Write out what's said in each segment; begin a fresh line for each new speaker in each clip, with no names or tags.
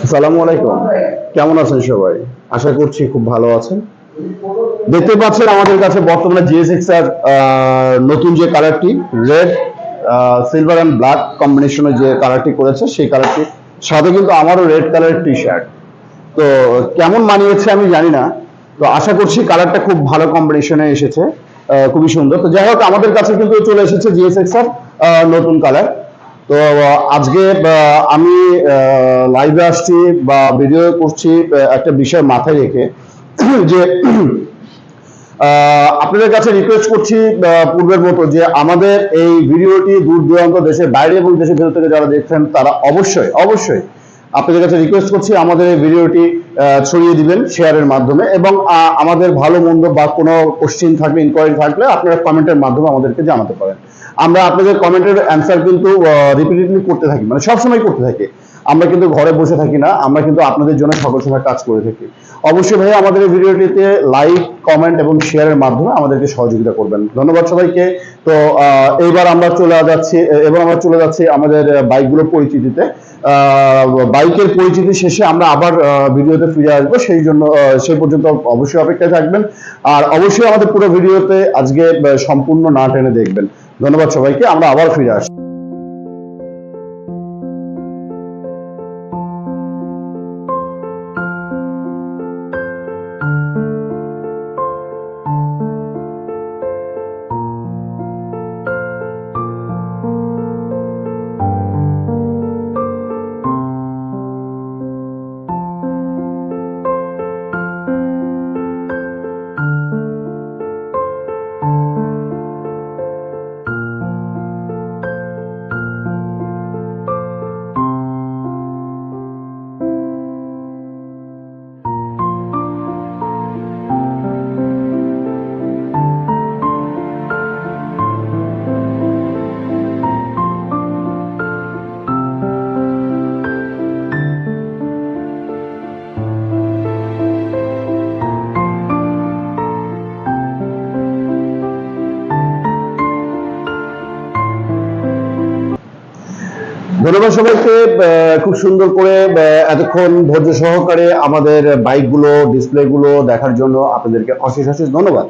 আসসালামু আলাইকুম। কেমন আছেন সবাই? আশা করছি খুব ভালো আছেন। দেখতে পাচ্ছেন আমাদের কাছে বর্তমানে জিএসএক্স এর নতুন যে কালারটি রেড, সিলভার এন্ড ব্ল্যাক কম্বিনেশনে যে কালারটি করেছে সেই কালারটি সাথে কিন্তু আমারও রেড কালারের টি শার্ট। তো কেমন মানিয়েছে আমি জানি না। তো আশা করছি কালারটা খুব ভালো কম্বিনেশনে এসেছে, খুবই সুন্দর। তো যাই হোক আমাদের কাছে কিন্তু চলে এসেছে জিএসএক্স এর নতুন কালার। তো আজকে আমি লাইভে আসছি বা ভিডিও করছি একটা বিষয় মাথায় রেখে যে আপনাদের কাছে রিকোয়েস্ট করছি পূর্বের মতো যে আমাদের এই ভিডিওটি দূর দূরান্ত দেশের বাইরে এবং দেশের ভেতর থেকে যারা দেখছেন তারা অবশ্যই অবশ্যই আপনাদের কাছে রিকোয়েস্ট করছি আমাদের এই ভিডিওটি ছড়িয়ে দিবেন শেয়ারের মাধ্যমে, এবং আমাদের ভালো মন্দ বা কোনো কোশ্চেন থাকলে ইনকোয়ারি থাকলে আপনারা কমেন্টের মাধ্যমে আমাদেরকে জানাতে পারেন। আমরা আপনাদের কমেন্টের অ্যান্সার কিন্তু রিপিটেডলি করতে থাকি, মানে সবসময় করতে থাকি। আমরা কিন্তু ঘরে বসে থাকি না, আমরা কিন্তু আপনাদের জন্য সকল সময় কাজ করে থাকি। অবশ্যই ভাই আমাদের এই ভিডিওটিতে লাইক, কমেন্ট এবং শেয়ারের মাধ্যমে আমাদেরকে সহযোগিতা করবেন। ধন্যবাদ সবাইকে। তো এইবার আমরা চলে যাচ্ছি আমাদের বাইকগুলোর পরিচিতিতে। বাইকের পরিচিতি শেষে আমরা আবার ভিডিওতে ফিরে আসবো, সেই পর্যন্ত অবশ্যই অপেক্ষায় থাকবেন। আর অবশ্যই আমাদের পুরো ভিডিওতে আজকে সম্পূর্ণ না টেনে দেখবেন। ধন্যবাদ সবাইকে, আমরা আবার ফিরে আসছি। ধন্যবাদ সবাইকে। খুব সুন্দর করে এতক্ষণ ধৈর্য সহকারে আমাদের বাইকগুলো ডিসপ্লেগুলো দেখার জন্য আপনাদেরকে অশেষ অশেষ ধন্যবাদ।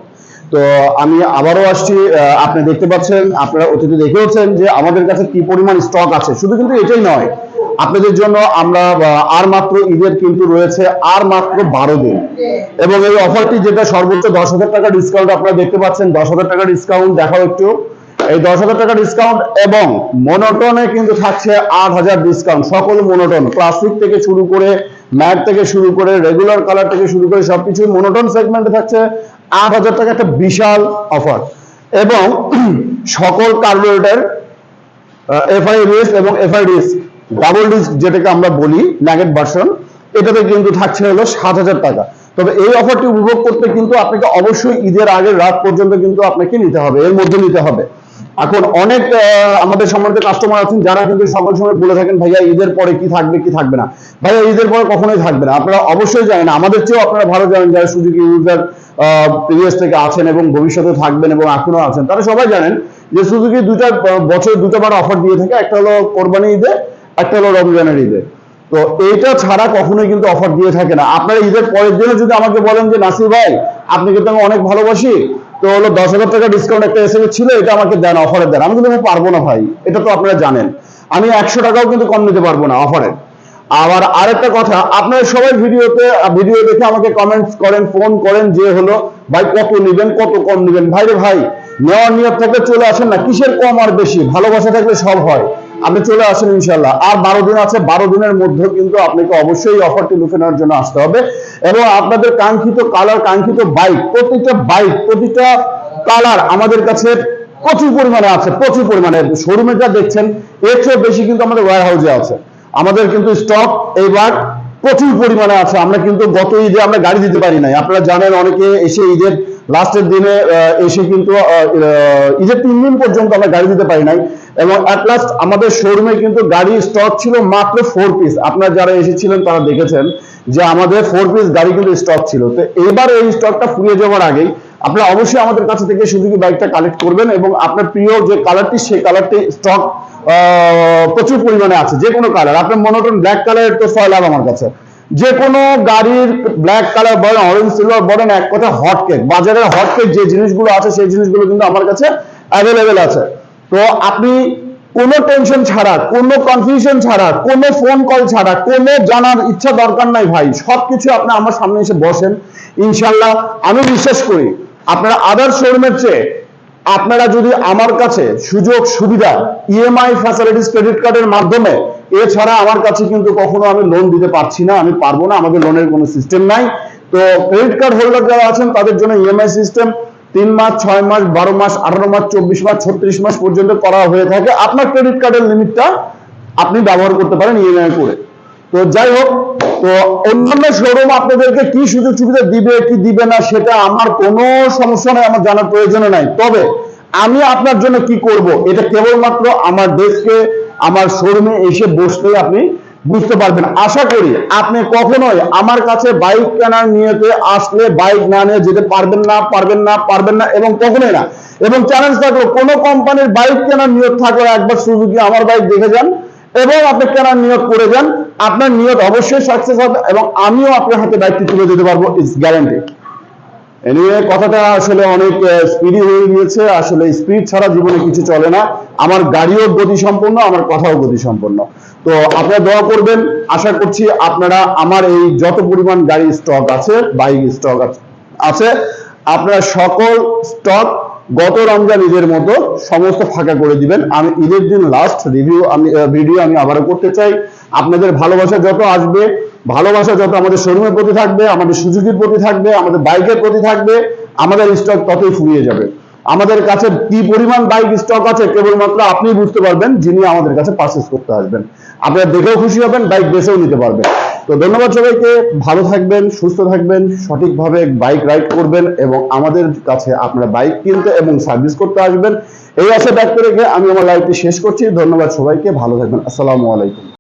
তো আমি আবারও আসছি। আপনি দেখতে পাচ্ছেন, আপনারা অতীতে দেখেওছেন যে আমাদের কাছে কি পরিমাণ স্টক আছে। শুধু কিন্তু এটাই নয়, আপনাদের জন্য আমরা আর মাত্র ঈদের কিন্তু রয়েছে আর মাত্র 12 দিন, এবং এই অফারটি যেটা সর্বোচ্চ 10,000 টাকা ডিসকাউন্ট আপনারা দেখতে পাচ্ছেন। 10,000 টাকা ডিসকাউন্ট দেখাও একটু। এই 10,000 টাকা ডিসকাউন্ট এবং মনোটনে কিন্তু থাকছে 8,000 ডিসকাউন্ট। সকল মনোটন, ক্লাসিক থেকে শুরু করে ম্যাট থেকে শুরু করে রেগুলার কালার থেকে শুরু করে সবকিছু মনোটন সেগমেন্টে থাকছে 8,000 টাকা, একটা বিশাল অফার। এবং সকল কার্বোরেটর এফআই রেস এবং এফআই ডিস্ক, ডাবল ডিস্ক যেটাকে আমরা বলি ন্যাগেট ভার্সন, এটাতে কিন্তু থাকছে হলো 7,000 টাকা। তবে এই অফারটি উপভোগ করতে কিন্তু আপনাকে অবশ্যই ঈদের আগের রাত পর্যন্ত কিন্তু আপনাকে নিতে হবে, এর মধ্যে নিতে হবে। এখন অনেক আমাদের সম্মানিত কাস্টমার আছেন যারা কিন্তু সকল সময় বলে থাকেন ভাইয়া ঈদের পরে কি থাকবে কি থাকবে না। ভাইয়া ঈদের পরে কখনোই থাকবে না। আপনারা অবশ্যই জানেন, আমাদের চেয়েও আপনারা ভালো জানেন যারা সুজুকি ইউজার প্রিভিয়াস থেকে আছেন এবং ভবিষ্যতে থাকবেন এবং এখনো আছেন, তারা সবাই জানেন যে সুজুকি বছরে দুটাবার অফার দিয়ে থাকে। একটা হলো কোরবানি ঈদে, একটা হলো রমজানের ঈদে। তো এইটা ছাড়া কখনোই কিন্তু অফার দিয়ে থাকে না। আপনারা ঈদের পরের দিনে যদি আমাকে বলেন যে নাসির ভাই আপনি কিন্তু আমি অনেক ভালোবাসি, তো হলো 10,000 টাকা ডিসকাউন্ট একটা এসএমএস ছিল, এটা আমাকে দেন, অফারে দেন। আমি কিন্তু পারবো না ভাই, এটা তো আপনারা জানেন। আমি 100 টাকাও কিন্তু কম নিতে পারবো না অফারে। আবার আরেকটা কথা, আপনারা সবাই ভিডিও দেখে আমাকে কমেন্টস করেন, ফোন করেন যে হলো ভাই কত নেবেন, কত কম নেবেন। ভাই রে ভাই, নেওয়ার নিয়ত থাকলে চলে আসেন না, কিসের কম আর বেশি, ভালোবাসা থাকলে সব হয়। আপনি চলে আসেন ইনশাল্লাহ। আর 12 দিন আছে, 12 দিনের মধ্যে কিন্তু আপনাকে অবশ্যই অফারটি লুফে নেওয়ার জন্য আসতে হবে। এবং আপনাদের কাঙ্ক্ষিত কালার, কাঙ্ক্ষিত বাইক, প্রতিটা কালার আমাদের কাছে প্রচুর পরিমাণে আছে, প্রচুর পরিমাণে। শোরুমে যা দেখছেন এর চেয়ে বেশি কিন্তু আমাদের ওয়্যার হাউসে আছে। আমাদের কিন্তু স্টক এইবার প্রচুর পরিমাণে আছে। আমরা কিন্তু গত ঈদে আমরা গাড়ি দিতে পারি নাই, আপনারা জানেন। অনেকে এসে ঈদের লাস্টের দিনে এসে কিন্তু ঈদের 3 দিন পর্যন্ত আমরা গাড়ি দিতে পারি নাই। এবং অ্যাট লাস্ট আমাদের শোরুমে কিন্তু গাড়ি স্টক ছিল মাত্র 4 পিস। আপনারা যারা এসেছিলেন তারা দেখেছেন যে আমাদের 4 পিস গাড়ি কিন্তু স্টক ছিল। তো এবার এই স্টকটা ফুরিয়ে যাওয়ার আগেই আপনারা অবশ্যই আমাদের কাছে থেকে সুজুকি বাইকটা কালেক্ট করবেন এবং আপনার প্রিয় যে কালারটি সেই কালারটি স্টক প্রচুর পরিমাণে আছে, যে কোনো কালার। আপনার মনোটোন ব্ল্যাক কালারের তো সয় লাভ আমার কাছে, যে কোনো গাড়ির ব্ল্যাক কালার বলেন, অরেঞ্জ সিলভার বলেন, এক কথা হট কেক, বাজারের হট কেক যে জিনিসগুলো আছে সেই জিনিসগুলো কিন্তু আমার কাছে অ্যাভেলেবেল আছে। তো আপনি কোনো টেনশন ছাড়া, কোনো কনফিউশন ছাড়া, কোনো ফোন কল ছাড়া, কোনো জানার ইচ্ছা দরকার নাই ভাই, সবকিছু আপনি আমার সামনে এসে বসেন, ইনশাল্লাহ আমি বিশ্বাস করি আপনারা আদার শোরুমের চেয়ে আপনারা যদি আমার কাছে সুযোগ সুবিধা, ইএমআই ফ্যাসিলিটিস, ক্রেডিট কার্ডের মাধ্যমে, এছাড়া আমার কাছে কিন্তু কখনো আমি লোন দিতে পারছি না, আমি পারবো না, আমাদের লোনের কোনো সিস্টেম নাই। তো ক্রেডিট কার্ড হোল্ডার যারা আছেন তাদের জন্য ইএমআই সিস্টেম 3 মাস, 6 মাস, 12 মাস, 18 মাস, 24 মাস, 36 মাস পর্যন্ত করা হয়ে থাকে। আপনার ক্রেডিট কার্ডের লিমিটটা আপনি ব্যবহার করতে পারেন ইএমআই করে। তো যাই হোক, তো অন্যান্য শোরুম আপনাদেরকে কি সুযোগ সুবিধা দিবে কি দিবে না সেটা আমার কোনো সমস্যা নাই, আমার জানার প্রয়োজন নাই। তবে আমি আপনার জন্য কি করব এটা কেবলমাত্র আমার ডেস্কে, আমার শোরুমে এসে বসলেই আপনি বুঝতে পারবেন। আশা করি আপনি কখনোই আমার কাছে বাইক কেনার নিয়তে আসলে বাইক না নিয়ে যেতে পারবেন না, পারবেন না, পারবেন না, এবং কখনোই না। এবং চ্যালেঞ্জ থাকলো, কোন কোম্পানির বাইক কেনার নিয়ত থাকলে একবার সুজুকি আমার বাইক দেখে যান এবং আপনি কেনার নিয়ত করে যান, আপনার নিয়ত অবশ্যই সাকসেস হবে এবং আমিও আপনার হাতে বাইকটি তুলে দিতে পারবো, ইটস গ্যারান্টি। এনিওয়ে, কথাটা আসলে অনেক স্পিডি হয়ে গিয়েছে, আসলে স্পিড ছাড়া জীবনে কিছু চলে না। আমার গাড়িও গতি সম্পন্ন, আমার কথাও গতি সম্পন্ন। তো আপনারা দোয়া করবেন, আশা করছি আপনারা আমার এই যত পরিমাণ গাড়ি স্টক আছে, বাইক স্টক আছে, আপনারা সকল স্টক গত রমজান ঈদের মতো সমস্ত ফাঁকা করে দিবেন। আমি ঈদের দিন লাস্ট ভিডিও আমি আবারও করতে চাই। আপনাদের ভালোবাসা যত আসবে, ভালোবাসা যত আমাদের শোরুমের প্রতি থাকবে, আমাদের সুজুকির প্রতি থাকবে, আমাদের বাইকের প্রতি থাকবে, আমাদের স্টক ততই ফুরিয়ে যাবে। আমাদের কাছে কি পরিমাণ বাইক স্টক আছে কেবলমাত্র আপনি বুঝতে পারবেন যিনি আমাদের কাছে পারচেজ করতে আসবেন। আপনারা দেখেও খুশি হবেন, বাইক বেছেও নিতে পারবেন। তো ধন্যবাদ সবাইকে, ভালো থাকবেন, সুস্থ থাকবেন, সঠিকভাবে বাইক রাইড করবেন এবং আমাদের কাছে আপনারা বাইক কিনতে এবং সার্ভিস করতে আসবেন, এই আশা ব্যক্ত রেখে আমি আমার লাইভটি শেষ করছি। ধন্যবাদ সবাইকে, ভালো থাকবেন, আসসালামু আলাইকুম।